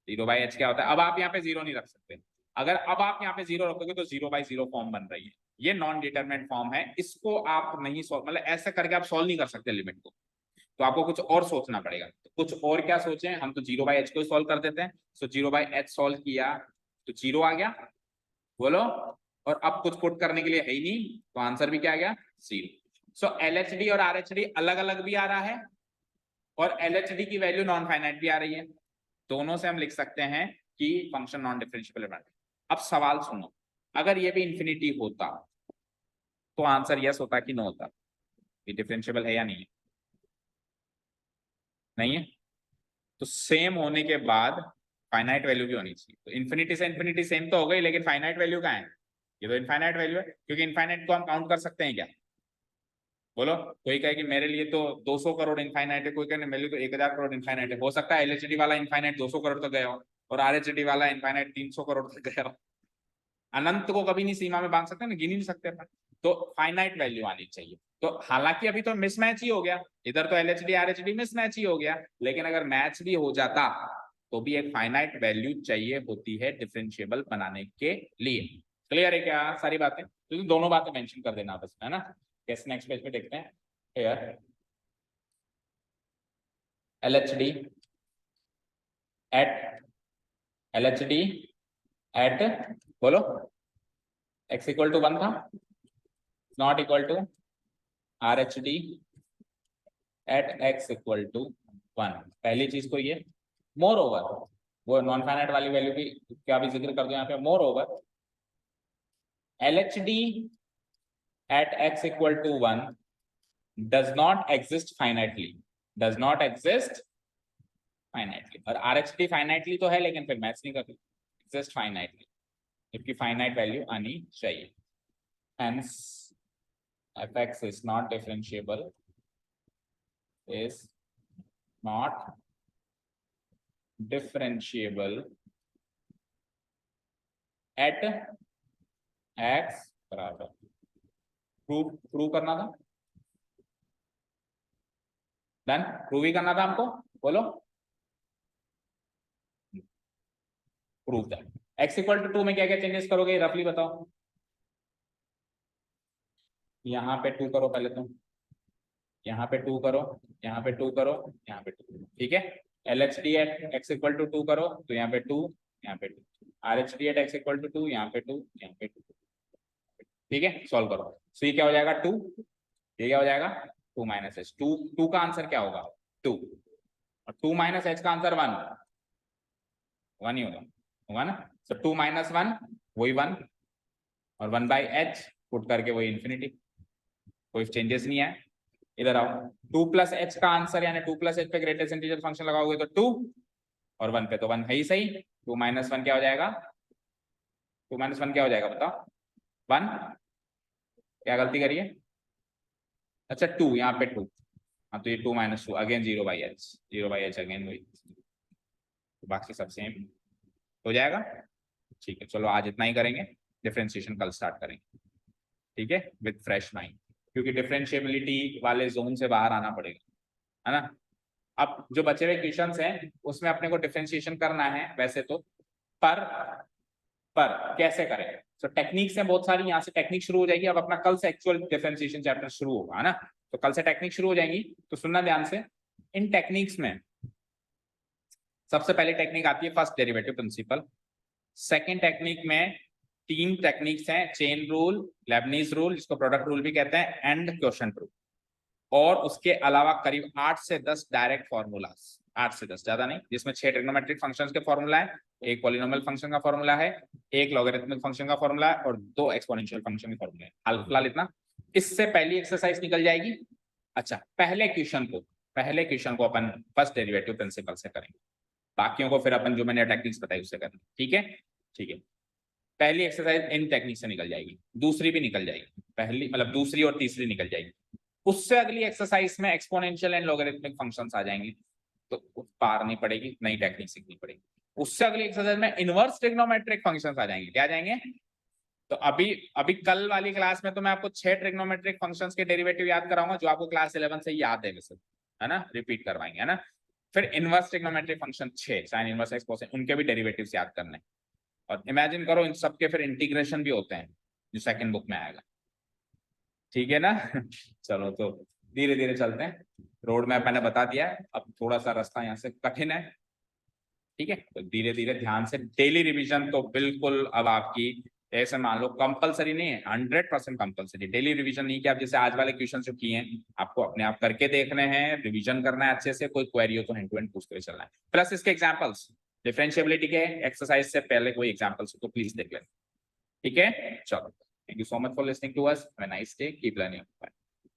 0/h क्या होता है। अब आप यहाँ पे 0 नहीं रख सकते, अगर अब आप यहाँ पे 0 रखोगे तो 0/0 फॉर्म बन रही है, ये नॉन डिटरमिनेंट फॉर्म है, इसको आप नहीं सॉल्व, मतलब ऐसा करके आप सॉल्व नहीं कर सकते लिमिट को, तो आपको कुछ और सोचना पड़ेगा। तो कुछ और क्या सोचें, हम तो 0/h को सॉल्व कर देते हैं। सो 0/h सॉल्व किया तो 0 आ गया, बोलो, और अब कुछ पुट करने के लिए है ही नहीं, तो आंसर भी क्या आ गया 0। सो LHD और RHD अलग अलग भी आ रहा है, और LHD की वैल्यू नॉन फाइनाइट भी आ रही है, दोनों से हम लिख सकते हैं कि फंक्शन नॉन डिफरेंशिएबल है। अब सवाल सुनो, अगर ये भी इंफिनिटी होता तो आंसर यस होता कि नो होता, ये डिफरेंशिएबल है या नहीं है, नहीं है, तो सेम होने के बाद फाइनाइट वैल्यू भी होनी चाहिए, तो इन्फिनिटी से इन्फिनिटी सेम तो हो गई, लेकिन फाइनाइट वैल्यू कहाँ है, ये तो इनफाइनाइट वैल्यू है, क्योंकि इनफाइनाइट को हम काउंट कर सकते हैं क्या, बोलो। कोई कहे कि मेरे लिए तो 200 करोड़ इनफाइनाइट है, कोई कहे मेरे लिए तो 1000 करोड़ इनफाइनाइट है, हो सकता है LHD वाला इनफाइनाइट 200 करोड़ तक गया हो और RHD वाला इनफाइनाइट 300 करोड़ तक गया हो, अनंत को कभी नहीं सीमा में बांध सकते ना, गिन ही नहीं सकते अपन, तो फाइनाइट वैल्यू आनी चाहिए। तो हालांकि अभी तो मिसमैच ही हो गया, इधर तो LHD RHD मिसमैच ही हो गया, लेकिन अगर मैच भी हो जाता तो भी एक फाइनाइट वैल्यू चाहिए होती है डिफरेंशिएबल बनाने के लिए। क्लियर है क्या सारी बातें, तो दोनों बातें मेंशन कर देना बस, है ना। कैसे नेक्स्ट पेज पे देखते हैं, here LHD at LHD at, बोलो x इक्वल टू 1 था, not equal to R H D at x equal to 1। पहली चीज तो ये, मोर ओवर वो नॉन फाइनाइट वाली वैल्यू की क्या भी जिक्र कर दो यहाँ पे, moreover L H D at x equal to 1 does not exist finitely, does not exist finitely। और RHD finitely तो है लेकिन फिर मैच नहीं करती, exist finitely, इसकी finite value आनी चाहिए। hence fx is not differentiable, is not differentiable at x बराबर, प्रूव करना था, डन, प्रूव ही करना था हमको, बोलो prove that. x equal to 2 में क्या क्या चेंजेस करोगे रफली बताओ। यहाँ पे 2 करो पहले तुम, यहाँ पे 2 करो, यहाँ पे 2 करो, यहाँ पे 2, ठीक है। L H D at x equal to 2 करो तो यहाँ पे 2, यहाँ पे 2, R H D at x equal to 2, यहाँ पे 2, यहाँ पे 2, ठीक है। सॉल्व करो, सो ये क्या हो जाएगा 2, ये क्या हो जाएगा 2 माइनस एच, 2 का आंसर क्या होगा 2, और 2 माइनस एच का आंसर 1 ही होगा, होगा ना। सो 2 माइनस 1 वही 1, और 1 बाई एच पुट करके वही इन्फिनिटी, कोई चेंजेस नहीं है। इधर आओ, 2 प्लस एच का आंसर यानी 2 प्लस एच पे ग्रेटेस्ट इंटीजर फंक्शन लगाओगे तो 2, और 1 पे तो 1 है ही सही। 2 माइनस 1 क्या हो जाएगा, 2 माइनस 1 क्या हो जाएगा बताओ, 1, क्या गलती करिए, अच्छा 2, यहाँ पे 2, हाँ तो ये 2 minus 2 again 0 by H, 0 by H again वही, तो बाकी सब सेम हो जाएगा। ठीक है, चलो आज इतना ही करेंगे, डिफरेंशिएशन कल स्टार्ट करेंगे, ठीक है, विद फ्रेश माइंड, क्योंकि डिफरेंशिएबिलिटी वाले जोन से बाहर आना पड़ेगा, है ना। अब जो बचे हुए क्वेश्चंस हैं उसमें अपने को डिफरेंशिएशन करना है वैसे तो, पर कैसे करें, तो टेक्निक्स हैं बहुत सारी, यहाँ से टेक्निक शुरू हो जाएगी। अब अपना कल से एक्चुअल डिफरेंशिएशन चैप्टर शुरू होगा, है ना, तो कल से टेक्निक शुरू हो जाएंगी, तो सुनना ध्यान से। इन टेक्निक्स में सबसे पहले टेक्निक आती है first derivative principle. Second technique में 3 टेक्निक्स हैं, चेन रूल, लेबनीज रूल जिसको प्रोडक्ट रूल भी कहते हैं, एंड क्वोशंट रूल, और उसके अलावा करीब 8 से 10 डायरेक्ट फॉर्मूलाज, 8 से 10 ज्यादा नहीं, जिसमें 6 ट्रिग्नोमेट्रिक फंक्शंस के फॉर्मूला है, एक पॉलिनोमियल फंक्शन का फॉर्मूला है, एक लॉगरिथमिक फंक्शन का फॉर्मूला है, और 2 एक्सपोनेंशियल फंक्शन के फॉर्मूला है। फिलहाल इतना, इससे पहली एक्सरसाइज निकल जाएगी। अच्छा, पहले क्वेश्चन को अपन फर्स्ट डेरिवेटिव प्रिंसिपल से करेंगे, बाकियों को फिर अपन जो मैंने टेक्निक्स बताई उससे करेंगे, ठीक है। ठीक है, पहली एक्सरसाइज इन टेक्निक से निकल जाएगी, दूसरी भी निकल जाएगी, पहली मतलब दूसरी और तीसरी निकल जाएगी। उससे अगली एक्सरसाइज में एक्सपोनेंशियल एंड लॉगरिथमिक फंक्शंस आ जाएंगे, तो पार नहीं पड़ेगी, नई टेक्निक सीखनी पड़ेगी। उससे अगली एक्सरसाइज में इनवर्स ट्रिग्नोमेट्रिक फंक्शंस आ जाएंगे, क्या आ जाएंगे। तो अभी कल वाली क्लास में तो मैं आपको 6 ट्रिग्नोमेट्रिक फंक्शंस के डेरिवेटिव याद कराऊंगा, जो आपको क्लास 11 से याद है वैसे, है ना, रिपीट करवाएंगे, है ना। फिर inverse trigonometric function 6 sine inverse x cosine, उनके भी डेरिवेटिव्स याद करने, और इमेजिन करो इन सबके फिर इंटीग्रेशन भी होते हैं जो सेकंड बुक में आएगा, ठीक है ना। चलो तो धीरे धीरे चलते हैं, रोड मैप मैंने बता दिया है, अब थोड़ा सा रास्ता यहाँ से कठिन है, ठीक है, तो धीरे धीरे ध्यान से। डेली रिवीजन तो बिल्कुल अब आपकी ऐसे मान लो कंपलसरी नहीं है, 100% कंपलसरी डेली रिवीजन नहीं, कि आप जैसे आज वाले क्वेश्चन जो किए हैं आपको अपने आप करके देखने हैं, रिवीजन करना है अच्छे से, कोई क्वेरी हो तो हैंड टू हैंड पूछते चलना है, प्लस इसके एग्जांपल्स, डिफरेंशिएबिलिटी के एक्सरसाइज से पहले कोई एग्जांपल्स हो तो प्लीज देख लेना, ठीक है। चलो, thank you so much for listening to us, have a nice day, keep learning, bye.